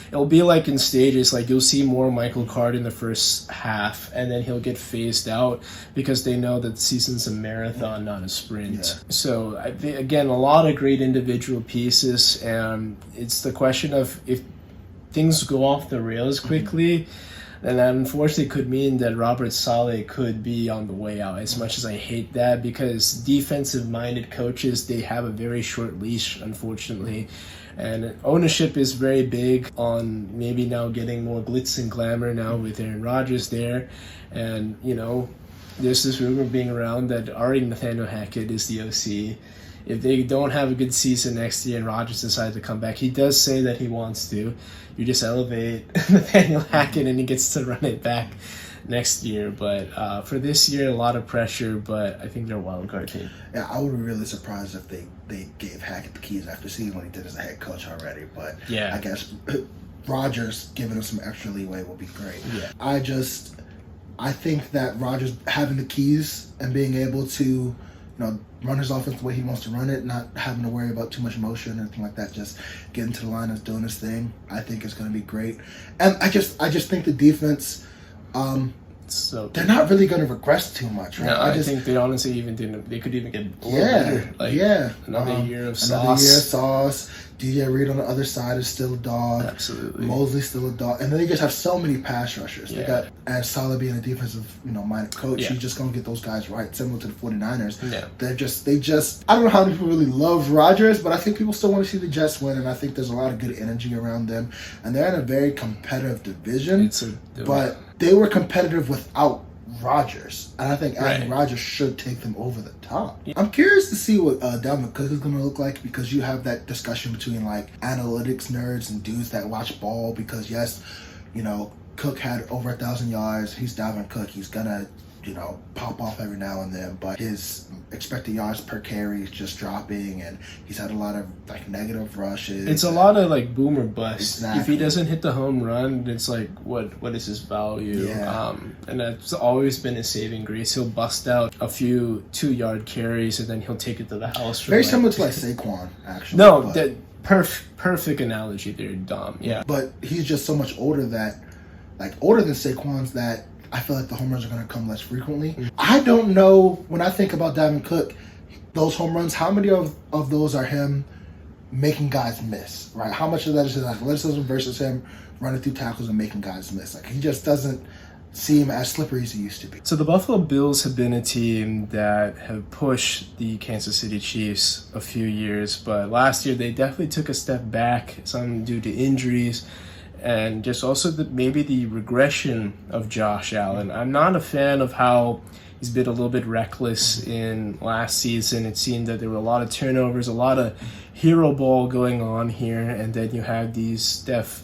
it'll be in stages. You'll see more Michael Carter in the first half, and then he'll get phased out because they know that the season's a marathon, not a sprint. So again, a lot of great individual pieces, and it's the question of if things go off the rails quickly. And that unfortunately could mean that Robert Saleh could be on the way out, as much as I hate that, because defensive-minded coaches, they have a very short leash, unfortunately. And ownership is very big on maybe now getting more glitz and glamour now with Aaron Rodgers there. And, there's this rumor being around that already Nathaniel Hackett is the OC. If they don't have a good season next year and Rodgers decides to come back, he does say that he wants to. You just elevate Nathaniel Hackett and he gets to run it back next year. But for this year, a lot of pressure, but I think they're a wild card team. Yeah, I would be really surprised if they gave Hackett the keys after seeing what he did as a head coach already. But I guess Rodgers giving him some extra leeway will be great. Yeah. I think that Rodgers having the keys and being able to, run his offense the way he wants to run it, not having to worry about too much emotion or anything like that, just getting to the line and doing his thing, I think is going to be great. And I just think the defense, so they're not really going to regress too much, right? No, I think they honestly even didn't. They could even get a little better. Another year of sauce. DJ Reed on the other side is still a dog. Absolutely. Mosley's still a dog. And then they just have so many pass rushers. They got, as Saleh being a defensive, minded coach, he's just going to get those guys right, similar to the 49ers. Yeah. They just, I don't know how many people really love Rodgers, but I think people still want to see the Jets win, and I think there's a lot of good energy around them. And they're in a very competitive division, but they were competitive without Rodgers, and I think adding Rodgers should take them over the top. Yeah. I'm curious to see what Dalvin Cook is going to look like, because you have that discussion between like analytics nerds and dudes that watch ball, because yes, Cook had over 1,000 yards. He's Dalvin Cook. He's gonna pop off every now and then, but his expected yards per carry is just dropping, and he's had a lot of like negative rushes. It's a lot of like boom or bust. Exactly. If he doesn't hit the home run, it's like what is his value? Yeah. And that's always been his saving grace. He'll bust out a few 2-yard carries and then he'll take it to the house. Very similar to like Saquon, actually. No, that perfect analogy there, Dom. Yeah. But he's just so much older than Saquon's, that I feel like the home runs are going to come less frequently. Mm-hmm. I don't know, when I think about Dalvin Cook, those home runs, how many of those are him making guys miss, right? How much of that is his athleticism versus him running through tackles and making guys miss? Like, he just doesn't seem as slippery as he used to be. So the Buffalo Bills have been a team that have pushed the Kansas City Chiefs a few years, but last year they definitely took a step back, some due to injuries, and just also maybe the regression of Josh Allen. I'm not a fan of how he's been a little bit reckless in last season. It seemed that there were a lot of turnovers, a lot of hero ball going on here, and then you have these Steph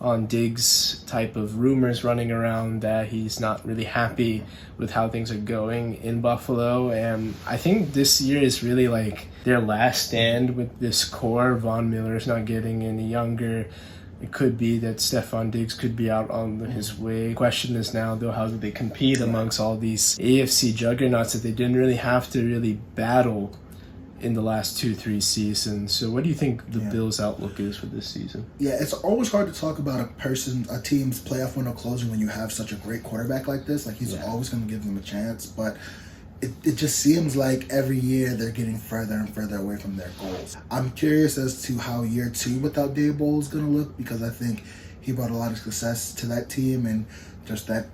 on Diggs type of rumors running around that he's not really happy with how things are going in Buffalo. And I think this year is really like their last stand with this core. Von Miller's not getting any younger. It could be that Stephon Diggs could be out on his way. The question is now, though, how do they compete amongst all these AFC juggernauts that they didn't really have to really battle in the last 2-3 seasons? So what do you think the Bills' outlook is for this season? Yeah, it's always hard to talk about a team's playoff window closing when you have such a great quarterback like this. Like, he's always going to give them a chance, but it just seems like every year they're getting further and further away from their goals. I'm curious as to how year 2 without Daboll is going to look, because I think he brought a lot of success to that team, and just that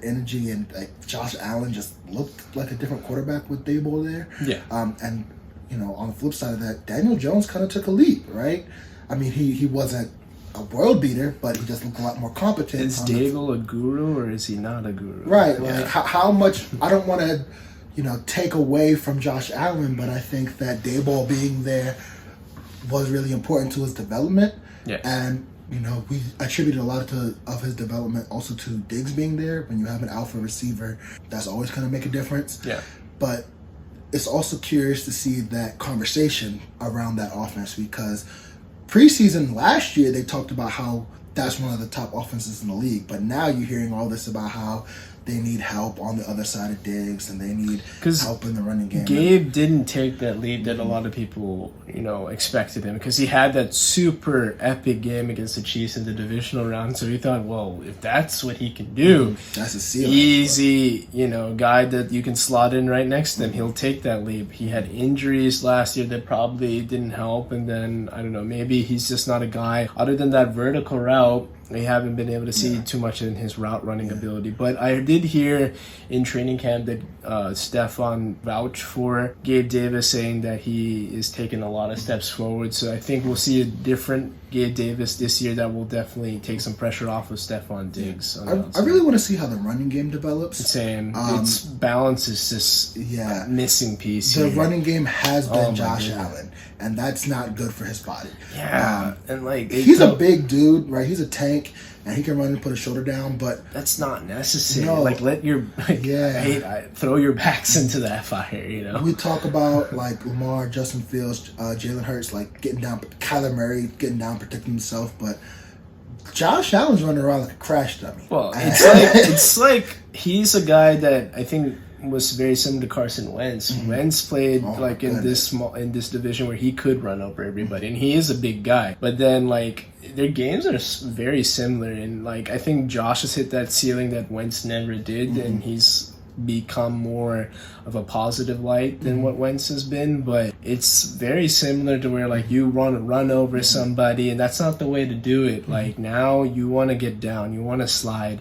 energy, and like Josh Allen just looked like a different quarterback with Daboll there. Yeah. And on the flip side of that, Daniel Jones kind of took a leap, right? I mean, he wasn't a world beater, but he just looked a lot more competent. Is Daboll a guru, or is he not a guru? Right. Like how much, I don't want to take away from Josh Allen, but I think that Daboll being there was really important to his development. Yeah. And, we attributed a lot of his development also to Diggs being there. When you have an alpha receiver, that's always going to make a difference. Yeah. But it's also curious to see that conversation around that offense, because preseason last year they talked about how that's one of the top offenses in the league, but now you're hearing all this about how they need help on the other side of Diggs, and they need help in the running game. Gabe didn't take that lead that a lot of people, expected him, because he had that super epic game against the Chiefs in the divisional round. So he thought, well, if that's what he can do, that's a ceiling. Easy, guy that you can slot in right next to him, he'll take that leap. He had injuries last year that probably didn't help, and then, I don't know, maybe he's just not a guy. Other than that vertical route, we haven't been able to see too much in his route running ability. But I did hear in training camp that Stephon vouched for Gabe Davis, saying that he is taking a lot of steps forward. So I think we'll see a different Gabe Davis this year that will definitely take some pressure off of Stephon Diggs. I really want to see how the running game develops. Same. Its balance is just a missing piece. The running game has been Josh Allen, and that's not good for his body. Yeah. And he's a big dude, right? He's a tank, and he can run and put a shoulder down, but that's not necessary. Let your throw your backs into that fire. We talk about Lamar, Justin Fields, Jalen Hurts, getting down, Kyler Murray getting down, protecting himself, but Josh Allen's running around like a crash dummy. Well, it's like he's a guy that I think was very similar to Carson Wentz. Wentz played in this division where he could run over everybody, and he is a big guy. But then their games are very similar, and I think Josh has hit that ceiling that Wentz never did, and he's become more of a positive light than what Wentz has been. But it's very similar to where you want to run over somebody, and that's not the way to do it. Now you want to get down, you want to slide.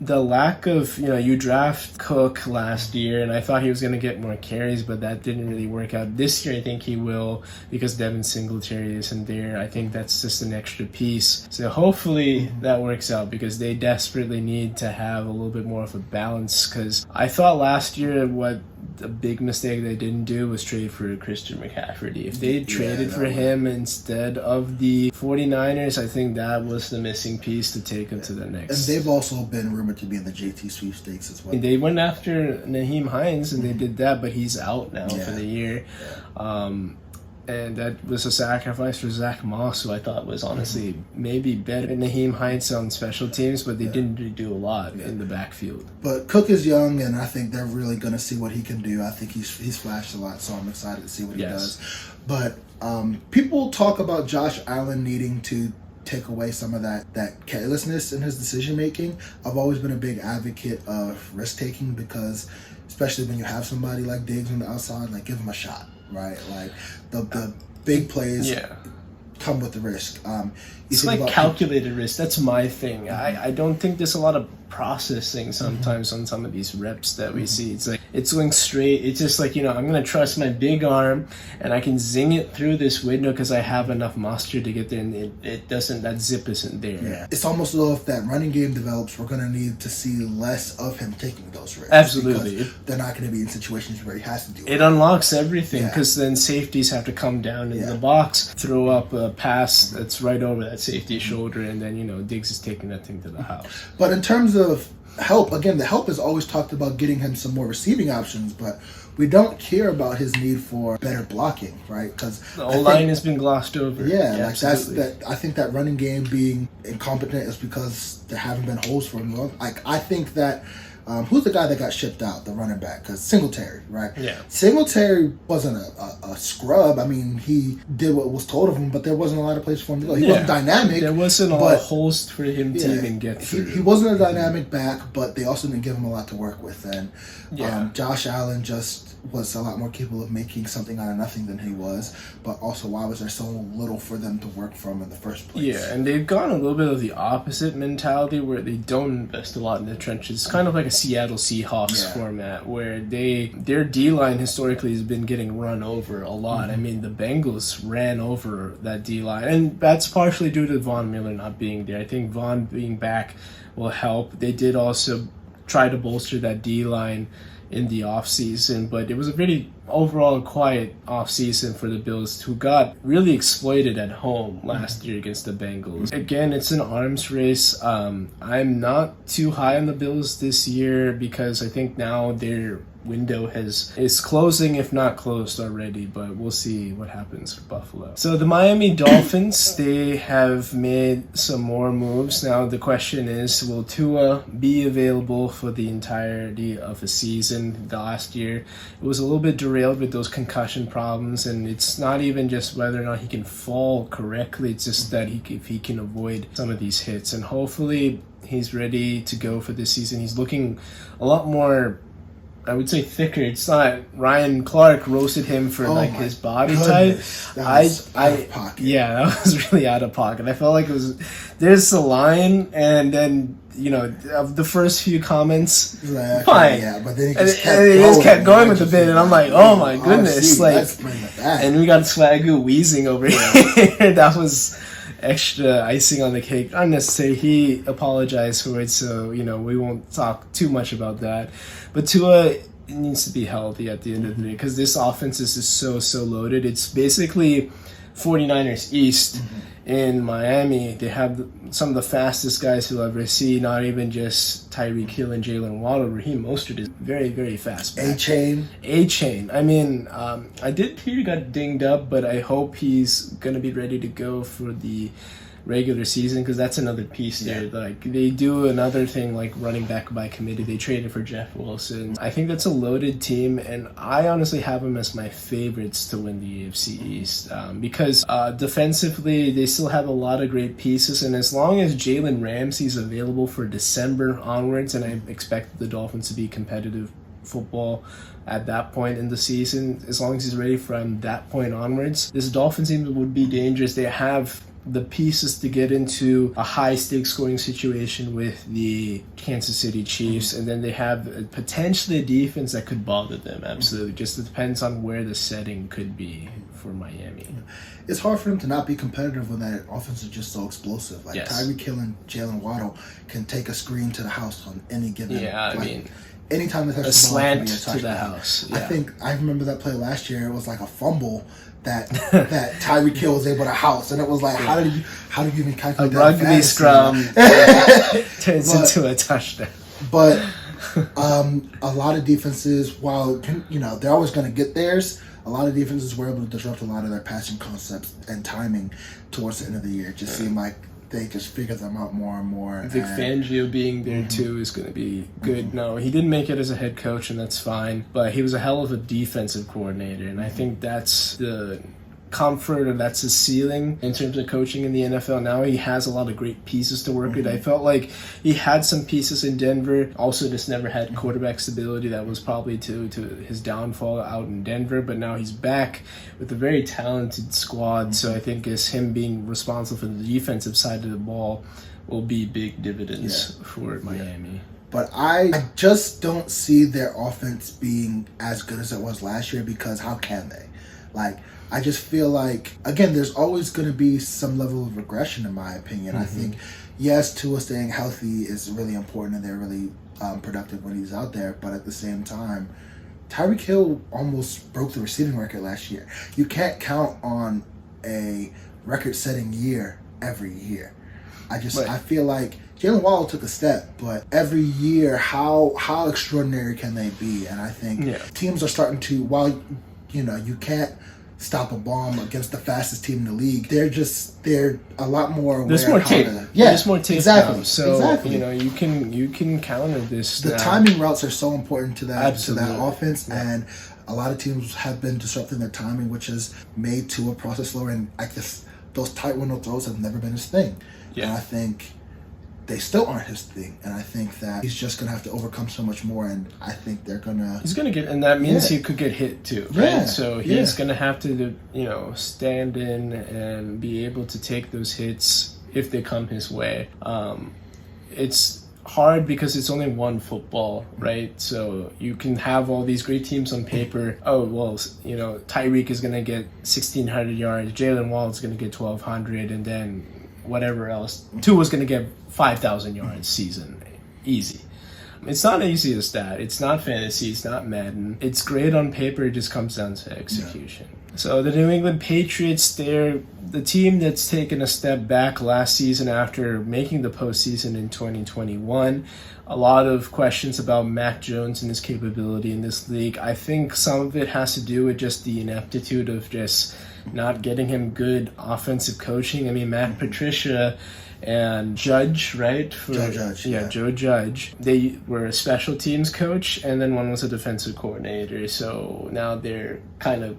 The lack of, you draft Cook last year, and I thought he was going to get more carries, but that didn't really work out. This year, I think he will, because Devin Singletary isn't there. I think that's just an extra piece. So hopefully that works out, because they desperately need to have a little bit more of a balance, because I thought last year what the big mistake they didn't do was trade for Christian McCaffrey. If they traded for him instead of the 49ers, I think that was the missing piece to take them to the next. And they've also been rumored to be in the JT sweepstakes as well. They went after Naheem Hines, and they did that, but he's out now for the year. And that was a sacrifice for Zach Moss, who I thought was honestly maybe better than Naheem Hines on special teams, but they didn't really do a lot in the backfield. But Cook is young, and I think they're really going to see what he can do. I think he's flashed a lot, so I'm excited to see what he does. But people talk about Josh Allen needing to take away some of that carelessness in his decision making. I've always been a big advocate of risk taking, because especially when you have somebody like Diggs on the outside, give him a shot, right? The big plays come with the risk. It's calculated risk. That's my thing. I don't think there's a lot of processing sometimes on some of these reps that we see. It's going straight. It's just I'm going to trust my big arm, and I can zing it through this window because I have enough muster to get there, and it doesn't, that zip isn't there. Yeah. It's almost as though if that running game develops, we're going to need to see less of him taking those risks. Absolutely. They're not going to be in situations where he has to do it. It unlocks everything, because then safeties have to come down in the box, throw up a pass that's right over that safety's shoulder, and then, Diggs is taking that thing to the house. But in terms of help, again, the help is always talked about getting him some more receiving options, but we don't care about his need for better blocking, right? Because the O-line has been glossed over. Yeah, I think that running game being incompetent is because there haven't been holes for him. I think that who's the guy that got shipped out, the running back? Because Singletary, right? Yeah. Singletary wasn't a scrub. I mean, he did what was told of him, but there wasn't a lot of places for him to go. He wasn't dynamic. There wasn't a lot of holes for him to even get through. He wasn't a dynamic back, but they also didn't give him a lot to work with. And Josh Allen just was a lot more capable of making something out of nothing than he was. But also, why was there so little for them to work from in the first place? Yeah, and they've gone a little bit of the opposite mentality, where they don't invest a lot in the trenches. It's kind of like a Seattle Seahawks format, where their D-line historically has been getting run over a lot. I mean, the Bengals ran over that D-line, and that's partially due to Von Miller not being there. I think Von being back will help. They did also try to bolster that D-line in the offseason, but it was a very overall quiet offseason for the Bills, who got really exploited at home last year against the Bengals. Again, it's an arms race. I'm not too high on the Bills this year, because I think now their window is closing, if not closed already, but we'll see what happens for Buffalo. So the Miami Dolphins, they have made some more moves. Now the question is, will Tua be available for the entirety of the season? The last year it was a little bit derailed with those concussion problems, and it's not even just whether or not he can fall correctly, it's just that if he can avoid some of these hits, and hopefully he's ready to go for this season. He's looking a lot more, I would say, thicker. It's not Ryan Clark roasted him for his body type. That was out of pocket. Yeah, that was really out of pocket. I felt like there's a line, and then of the first few comments, fine. But then he just kept going with the bit, and I'm like, oh my goodness, and we got Swagoo wheezing over here. That was extra icing on the cake. Unnecessary. He apologized for it, so we won't talk too much about that. But Tua needs to be healthy at the end of the day, because this offense is just so loaded. It's basically 49ers East in Miami. They have some of the fastest guys you'll ever see, not even just Tyreek Hill and Jalen Waddle. Raheem Mostert is very, very fast back. A-Chain. I mean, I did hear he got dinged up, but I hope he's going to be ready to go for the regular season, because that's another piece there. Like, they do another thing like running back by committee. They traded for Jeff Wilson. I think that's a loaded team, and I honestly have them as my favorites to win the AFC East, because defensively they still have a lot of great pieces, and as long as Jalen Ramsey's available for December onwards, and I expect the Dolphins to be competitive football at that point in the season, as long as he's ready from that point onwards, this Dolphins team would be dangerous. They have the pieces to get into a high stakes scoring situation with the Kansas City Chiefs, and then they have potentially a defense that could bother them. Absolutely, just depends on where the setting could be for Miami. It's hard for them to not be competitive when that offense is just so explosive. Like, Tyreek Hill and Jalen Waddle can take a screen to the house on any given. I mean, anytime they touch a the ball, slant it can be a touchdown to the house. I remember that play last year. It was like a fumble that Tyreek Hill was able to house, and it was like, how did you even calculate a that? Rugby scrum turns into a touchdown. But a lot of defenses, while they're always going to get theirs, a lot of defenses were able to disrupt a lot of their passing concepts and timing towards the end of the year. It just seemed like they just figured them out more and more. Vic Fangio being there too is going to be good. No, he didn't make it as a head coach, and that's fine. But he was a hell of a defensive coordinator, and I think that's the comfort, or that's his ceiling in terms of coaching in the NFL. Now he has a lot of great pieces to work with. I felt like he had some pieces in Denver, also just never had quarterback stability. That was probably to his downfall out in Denver, but now he's back with a very talented squad. So I think as him being responsible for the defensive side of the ball will be big dividends for Miami. But I just don't see their offense being as good as it was last year, because how can they? Like, I just feel like, again, there's always going to be some level of regression, in my opinion. I think, yes, Tua staying healthy is really important, and they're really productive when he's out there. But at the same time, Tyreek Hill almost broke the receiving record last year. You can't count on a record-setting year every year. I feel like Jalen Waddle took a step, but every year, how extraordinary can they be? And I think teams are starting to, while you can't stop a bomb against the fastest team in the league, they're a lot more aware. There's more tape. There's more tape. Exactly. Now. So you can counter this. The timing routes are so important to that offense, and a lot of teams have been disrupting their timing, which has made Tua process slower. And I guess those tight window throws have never been his thing. And I think they still aren't his thing, and I think that he's just gonna have to overcome so much more. And I think he's gonna get, and that means he could get hit too, right? So he's gonna have to, stand in and be able to take those hits if they come his way. It's hard because it's only one football, right? So you can have all these great teams on paper. Oh well, Tyreek is gonna get 1,600 yards, Jalen Waddle is gonna get 1,200, and then whatever else, Tua's going to get 5,000 yards season. Easy. It's not easy as that. It's not fantasy. It's not Madden. It's great on paper. It just comes down to execution. So the New England Patriots, they're the team that's taken a step back last season after making the postseason in 2021. A lot of questions about Mac Jones and his capability in this league. I think some of it has to do with just the ineptitude of just not getting him good offensive coaching. I mean, Matt Patricia and Judge, right? Joe Judge. They were a special teams coach, and then one was a defensive coordinator. So now they're kind of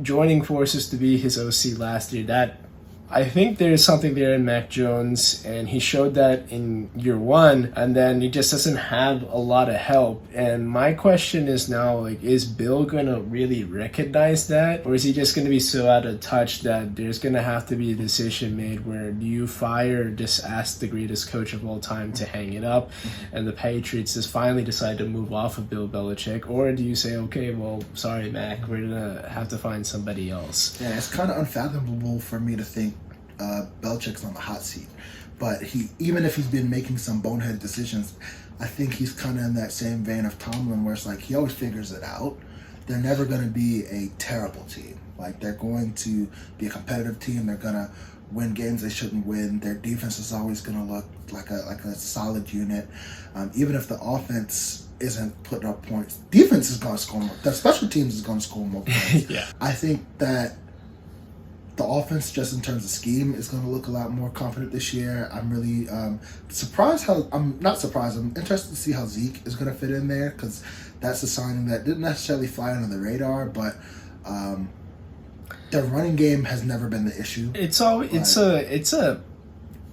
joining forces to be his OC last year. I think there's something there in Mac Jones, and he showed that in year one, and then he just doesn't have a lot of help. And my question is now, is Bill going to really recognize that? Or is he just going to be so out of touch that there's going to have to be a decision made where do you fire or just ask the greatest coach of all time to hang it up, and the Patriots just finally decide to move off of Bill Belichick? Or do you say, okay, well, sorry, Mac, we're going to have to find somebody else? Yeah, it's kind of unfathomable for me to think Belichick's on the hot seat, but even if he's been making some bonehead decisions, I think he's kind of in that same vein of Tomlin, where it's like he always figures it out. They're never going to be a terrible team. Like, they're going to be a competitive team. They're going to win games they shouldn't win. Their defense is always going to look like a solid unit. Even if the offense isn't putting up points, defense is going to score more. The special teams is going to score more points. I think that the offense, just in terms of scheme, is going to look a lot more confident this year. I'm really surprised how, I'm not surprised, I'm interested to see how Zeke is going to fit in there, because that's a signing that didn't necessarily fly under the radar, but the running game has never been the issue. It's a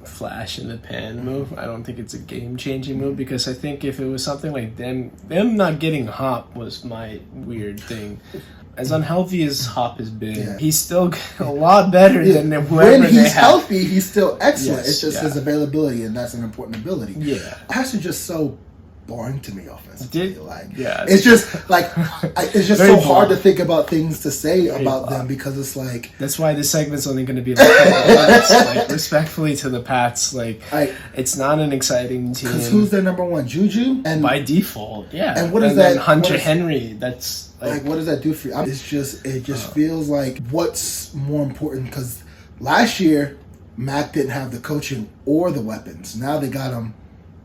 flash in the pan move. I don't think it's a game changing move, because I think if it was something like them not getting Hop was my weird thing. As unhealthy as Hop has been, he's still a lot better than whoever when they he's have. healthy, he's still excellent. Yes, it's just his availability, and that's an important ability. Yeah, actually, just so boring to me offensively. It's just like it's just so hard to think about things to say about them, because it's like, that's why this segment's only going to be like 10 minutes. Like, respectfully to the Pats, it's not an exciting team. Because who's their number one? Juju, and by default, And what is that? Hunter Henry. That's like what does that do for you? It just feels like, what's more important? Because last year Mac didn't have the coaching or the weapons. Now they got him.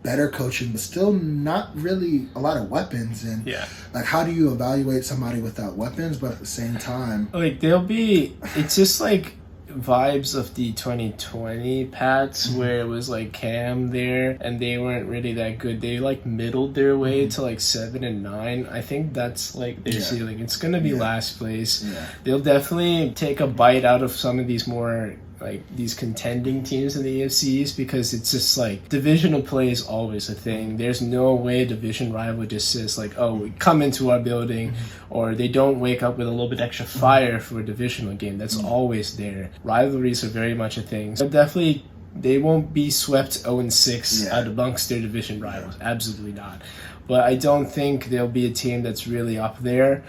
Better coaching, but still not really a lot of weapons. And like, how do you evaluate somebody without weapons, but at the same time, like, it's just like vibes of the 2020 Pats, where it was like Cam there and they weren't really that good. They like middled their way to like 7 and 9. I think that's like their ceiling. It's gonna be last place. They'll definitely take a bite out of some of these more like these contending teams in the AFC East, because it's just like divisional play is always a thing. There's no way a division rival just says like, oh, we come into our building, or they don't wake up with a little bit extra fire for a divisional game. That's always there. Rivalries are very much a thing. So definitely they won't be swept 0-6 out amongst their division rivals. Absolutely not. But I don't think there'll be a team that's really up there.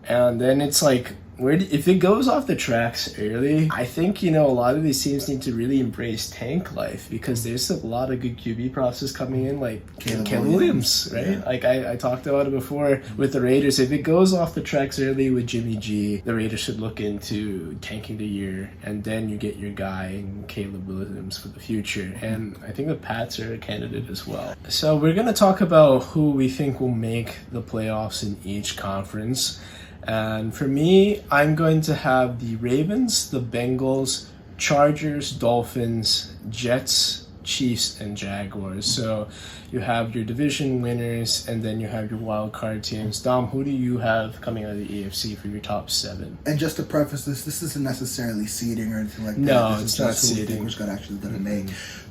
And then it's like, if it goes off the tracks early, I think, a lot of these teams need to really embrace tank life, because there's a lot of good QB process coming in, like Caleb Williams, right? Yeah. Like I talked about it before with the Raiders. If it goes off the tracks early with Jimmy G, the Raiders should look into tanking the year, and then you get your guy in Caleb Williams for the future. And I think the Pats are a candidate as well. So we're going to talk about who we think will make the playoffs in each conference. And for me, I'm going to have the Ravens, the Bengals, Chargers, Dolphins, Jets, Chiefs, and Jaguars. So you have your division winners, and then you have your wild card teams. Dom, who do you have coming out of the AFC for your top 7? And just to preface this isn't necessarily seeding or anything like that. No, it's not seeding. We're actually going to make.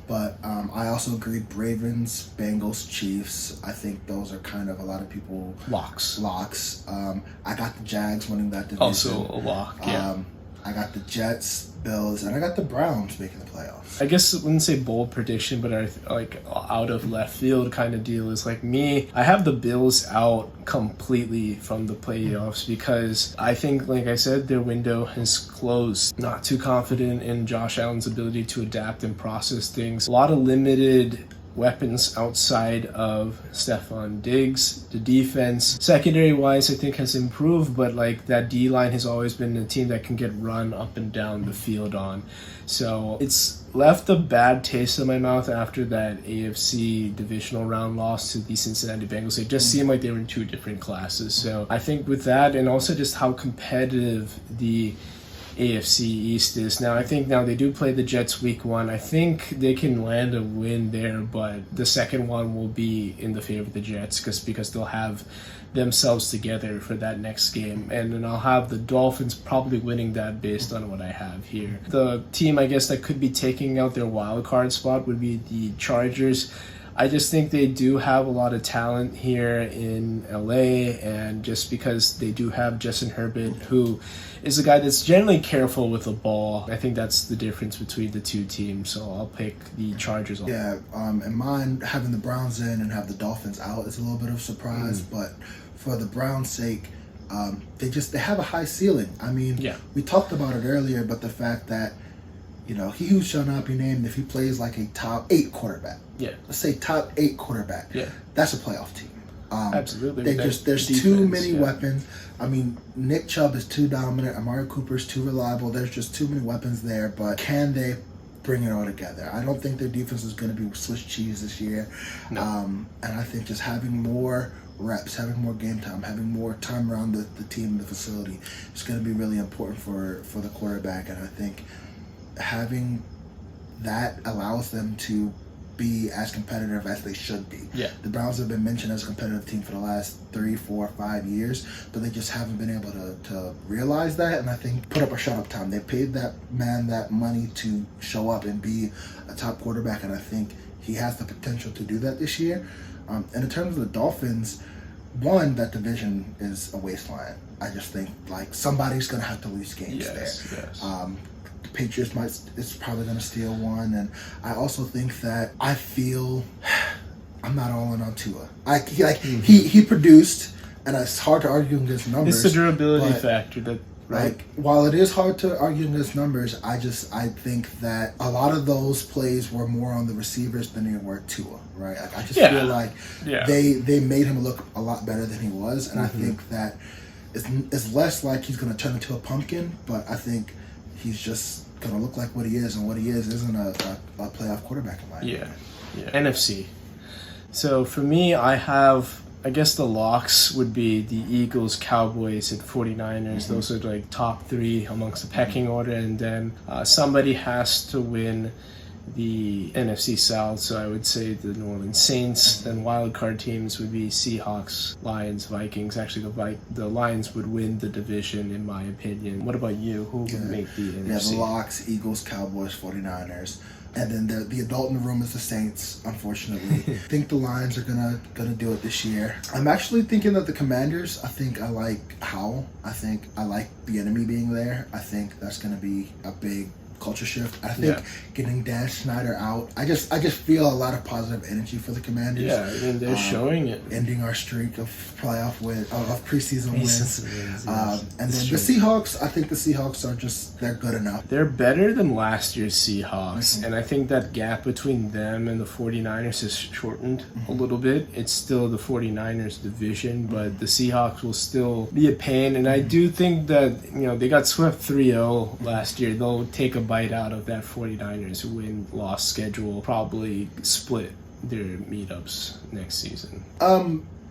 But I also agreed Ravens, Bengals, Chiefs. I think those are kind of a lot of people locks. I got the Jags winning that division. Also a lock, yeah. I got the Jets, Bills, and I got the Browns making the playoffs. I guess I wouldn't say bold prediction, but like out of left field kind of deal is like me. I have the Bills out completely from the playoffs, because I think, like I said, their window has closed. Not too confident in Josh Allen's ability to adapt and process things. A lot of limited weapons outside of Stephon Diggs. The defense, secondary-wise, I think has improved, but like that D-line has always been a team that can get run up and down the field on. So it's left a bad taste in my mouth after that AFC divisional round loss to the Cincinnati Bengals. It just seemed like they were in two different classes. So I think with that, and also just how competitive the AFC East is. Now, I think they do play the Jets week 1. I think they can land a win there, but the second one will be in the favor of the Jets because they'll have themselves together for that next game. And then I'll have the Dolphins probably winning that based on what I have here. The team, I guess, that could be taking out their wild card spot would be the Chargers. I just think they do have a lot of talent here in LA, and just because they do have Justin Herbert, who is a guy that's generally careful with the ball. I think that's the difference between the two teams, so I'll pick the Chargers. Yeah, and mine, having the Browns in and have the Dolphins out is a little bit of a surprise, but for the Browns' sake, they have a high ceiling. I mean, we talked about it earlier, but the fact that, he who shall not be named, if he plays like a top 8 quarterback. Yeah. Let's say top 8 quarterback. Yeah. That's a playoff team. Absolutely. There's defense, too many weapons. I mean, Nick Chubb is too dominant. Amari Cooper is too reliable. There's just too many weapons there. But can they bring it all together? I don't think their defense is going to be Swiss cheese this year. No. And I think just having more reps, having more game time, having more time around the team, the facility, is going to be really important for the quarterback. And I think having that allows them to be as competitive as they should be. Yeah. The Browns have been mentioned as a competitive team for the last 3, 4, 5 years, but they just haven't been able to realize that, and I think put up or shut up time. They paid that man that money to show up and be a top quarterback, and I think he has the potential to do that this year. And in terms of the Dolphins, one, that division is a wasteland. I just think like somebody's going to have to lose games there. Yes. The Patriots is probably going to steal one, and I also think that I feel I'm not all in on Tua. He produced, and it's hard to argue against numbers. It's the durability factor that. Right. Like, while it is hard to argue against numbers, I think that a lot of those plays were more on the receivers than they were Tua, right? I just feel like they made him look a lot better than he was, and I think that it's less like he's going to turn into a pumpkin, but I think he's just going to look like what he is, and what he is isn't a playoff quarterback in my opinion. Yeah. NFC. So for me, I guess the locks would be the Eagles, Cowboys, and 49ers. Those are like top 3 amongst the pecking order. And then somebody has to win the NFC South. So I would say the New Orleans Saints. Then wild card teams would be Seahawks, Lions, Vikings. Actually, the Lions would win the division, in my opinion. What about you? Who would make the NFC? Yeah, the locks, Eagles, Cowboys, 49ers. And then the adult in the room is the Saints, unfortunately. I think the Lions are gonna do it this year. I'm actually thinking that the Commanders, I think I like Howell. I think I like the enemy being there. I think that's gonna be a big culture shift. I think getting Dan Snyder out, I just feel a lot of positive energy for the Commanders. Yeah, I mean, they're showing it. Ending our streak of preseason wins. And then true. the Seahawks, I think the Seahawks they're good enough. They're better than last year's Seahawks, and I think that gap between them and the 49ers has shortened a little bit. It's still the 49ers division, but the Seahawks will still be a pain, and I do think that, they got swept 3-0 last year. They'll take a bite out of that 49ers win-loss schedule, probably split their meetups next season.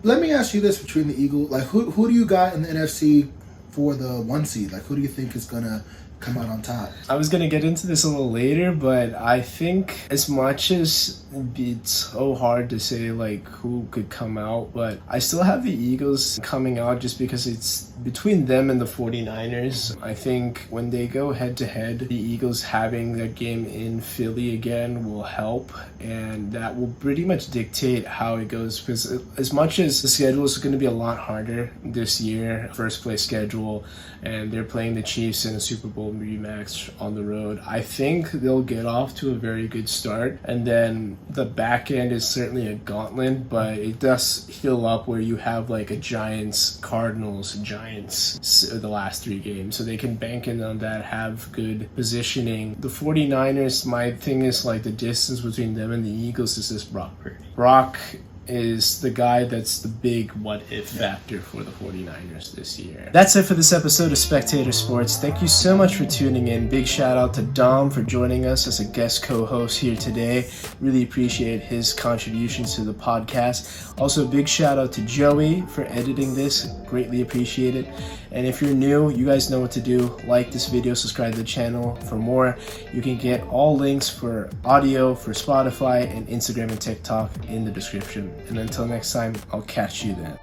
Let me ask you this: between the Eagles, like who do you got in the NFC for the 1 seed? Like, who do you think is gonna come out on top? I was gonna get into this a little later, but I think as much as it's so hard to say like who could come out, but I still have the Eagles coming out just because it's between them and the 49ers. I think when they go head to head, the Eagles having that game in Philly again will help, and that will pretty much dictate how it goes, because as much as the schedule is going to be a lot harder this year, first place schedule, and they're playing the Chiefs in a Super Bowl rematch on the road, I think they'll get off to a very good start, and then the back end is certainly a gauntlet, but it does heal up where you have like a Giants, Cardinals, Giants the last 3 games, so they can bank in on that, have good positioning. The 49ers, my thing is like the distance between them and the Eagles is just Brock Purdy. Brock is the guy that's the big what-if factor for the 49ers this year. That's it for this episode of Spectator Sports. Thank you so much for tuning in. Big shout out to Dom for joining us as a guest co-host here today. Really appreciate his contributions to the podcast. Also, big shout out to Joey for editing this. Greatly appreciate it. And if you're new, you guys know what to do. Like this video, subscribe to the channel for more. You can get all links for audio for Spotify and Instagram and TikTok in the description. And until next time, I'll catch you then.